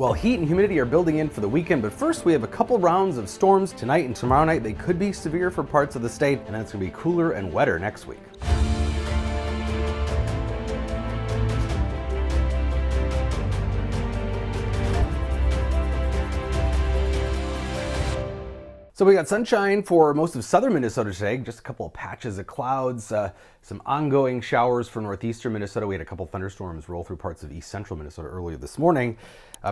Well, heat and humidity are building in for the weekend, but first we have a couple rounds of storms tonight and tomorrow night. They could be severe for parts of the state, and then it's going to be cooler and wetter next week. So we got sunshine for most of southern Minnesota today, just a couple of patches of clouds, some ongoing showers for northeastern Minnesota. We had a couple thunderstorms roll through parts of east central Minnesota earlier this morning.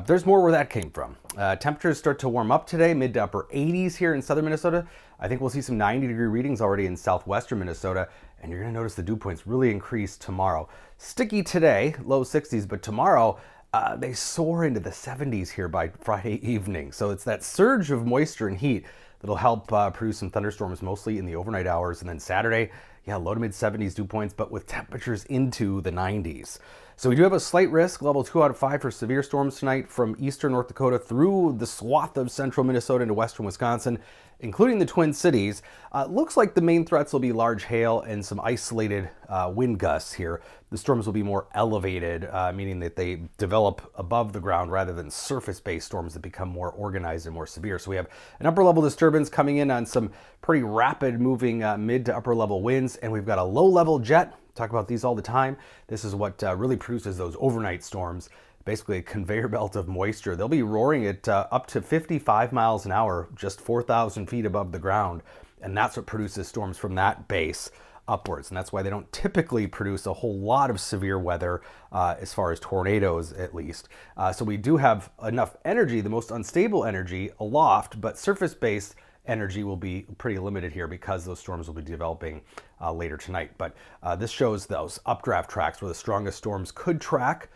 There's more where that came from. Temperatures start to warm up today, mid to upper 80s here in southern Minnesota. I think we'll see some 90-degree readings already in southwestern Minnesota, and you're going to notice the dew points really increase tomorrow. Sticky today, low 60s, but tomorrow they soar into the 70s here by Friday evening. So it's that surge of moisture and heat that'll help produce some thunderstorms mostly in the overnight hours. And then Saturday, low to mid 70s dew points, but with temperatures into the 90s. So we do have a slight risk, level 2 out of 5 for severe storms tonight from eastern North Dakota through the swath of central Minnesota into western Wisconsin, including the Twin Cities. Looks like the main threats will be large hail and some isolated wind gusts here. The storms will be more elevated, meaning that they develop above the ground rather than surface-based storms that become more organized and more severe. So we have an upper level disturbance coming in on some pretty rapid moving mid to upper level winds, and we've got a low level jet. Talk about these all the time. This is what really produces those overnight storms. Basically a conveyor belt of moisture. They'll be roaring at up to 55 miles an hour, just 4,000 feet above the ground. And that's what produces storms from that base upwards. And that's why they don't typically produce a whole lot of severe weather as far as tornadoes, at least. So we do have enough energy, the most unstable energy aloft, but surface-based energy will be pretty limited here because those storms will be developing later tonight. But this shows those updraft tracks where the strongest storms could track.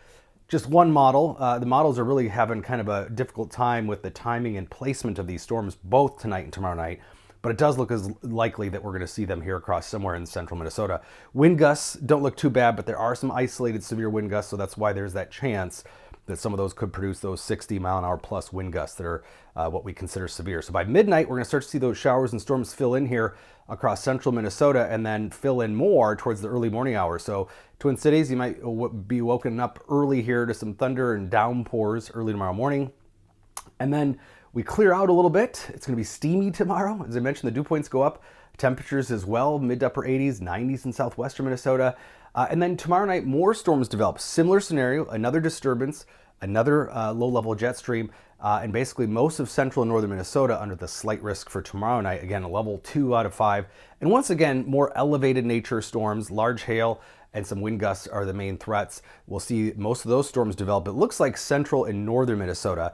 Just one model. The models are really having kind of a difficult time with the timing and placement of these storms both tonight and tomorrow night. But it does look as likely that we're going to see them here across somewhere in central Minnesota. Wind gusts don't look too bad, but there are some isolated severe wind gusts, so that's why there's that chance that some of those could produce those 60 mile an hour plus wind gusts that are what we consider severe. So by midnight, we're going to start to see those showers and storms fill in here across central Minnesota and then fill in more towards the early morning hours. So Twin Cities, you might be woken up early here to some thunder and downpours early tomorrow morning. And then we clear out a little bit. It's going to be steamy tomorrow. As I mentioned, the dew points go up. Temperatures as well, mid to upper 80s, 90s in southwestern Minnesota. And then tomorrow night, more storms develop. Similar scenario, another disturbance, another low-level jet stream, and basically most of central and northern Minnesota under the slight risk for tomorrow night. Again, a level 2 out of 5. And once again, more elevated nature storms, large hail, and some wind gusts are the main threats. We'll see most of those storms develop. It looks like central and northern Minnesota.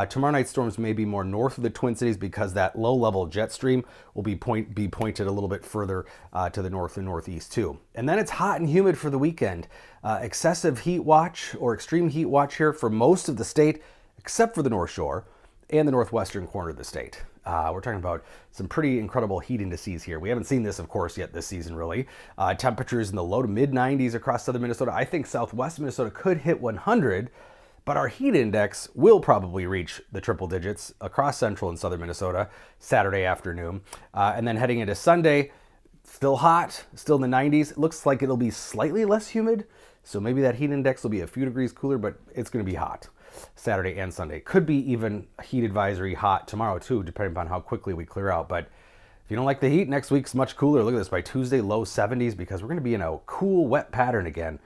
Tomorrow night storms may be more north of the Twin Cities because that low-level jet stream will be pointed a little bit further to the north and northeast too. And then it's hot and humid for the weekend. Excessive heat watch or extreme heat watch here for most of the state, except for the North Shore and the northwestern corner of the state. We're talking about some pretty incredible heat indices here. We haven't seen this, of course, yet this season, really. Temperatures in the low to mid 90s across southern Minnesota. I think southwest Minnesota could hit 100, but our heat index will probably reach the triple digits across central and southern Minnesota Saturday afternoon. And then heading into Sunday, still hot, still in the 90s. It looks like it'll be slightly less humid, so maybe that heat index will be a few degrees cooler, but it's going to be hot Saturday and Sunday. Could be even a heat advisory hot tomorrow too, depending upon how quickly we clear out. But if you don't like the heat, next week's much cooler. Look at this, by Tuesday, low 70s, because we're going to be in a cool, wet pattern again,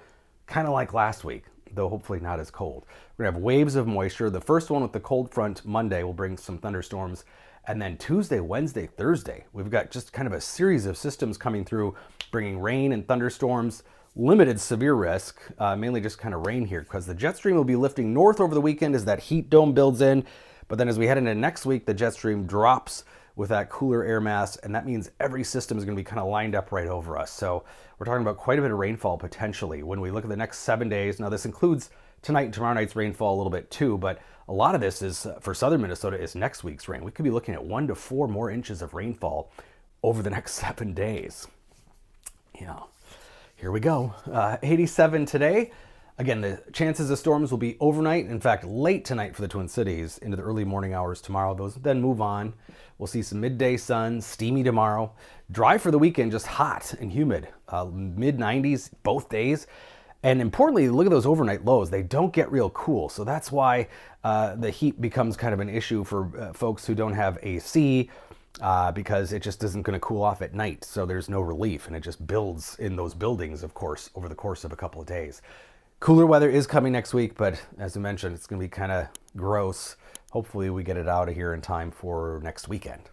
kind of like last week, though hopefully not as cold. We're going to have waves of moisture. The first one with the cold front Monday will bring some thunderstorms. And then Tuesday, Wednesday, Thursday, we've got just kind of a series of systems coming through, bringing rain and thunderstorms. Limited severe risk, mainly just kind of rain here because the jet stream will be lifting north over the weekend as that heat dome builds in. But then as we head into next week, the jet stream drops with that cooler air mass, and that means every system is going to be kind of lined up right over us. So we're talking about quite a bit of rainfall potentially when we look at the next 7 days. Now this includes tonight and tomorrow night's rainfall a little bit too, but a lot of this is for southern Minnesota is next week's rain. We could be looking at 1 to 4 more inches of rainfall over the next 7 days. Yeah. Here we go. 87 today. Again, the chances of storms will be overnight. In fact, late tonight for the Twin Cities into the early morning hours tomorrow. Those then move on. We'll see some midday sun, steamy tomorrow. Dry for the weekend, just hot and humid. Mid 90s both days. And importantly, look at those overnight lows. They don't get real cool. So that's why the heat becomes kind of an issue for folks who don't have AC, because it just isn't going to cool off at night. So there's no relief, and it just builds in those buildings, of course, over the course of a couple of days. Cooler weather is coming next week, but as I mentioned, it's going to be kind of gross. Hopefully we get it out of here in time for next weekend.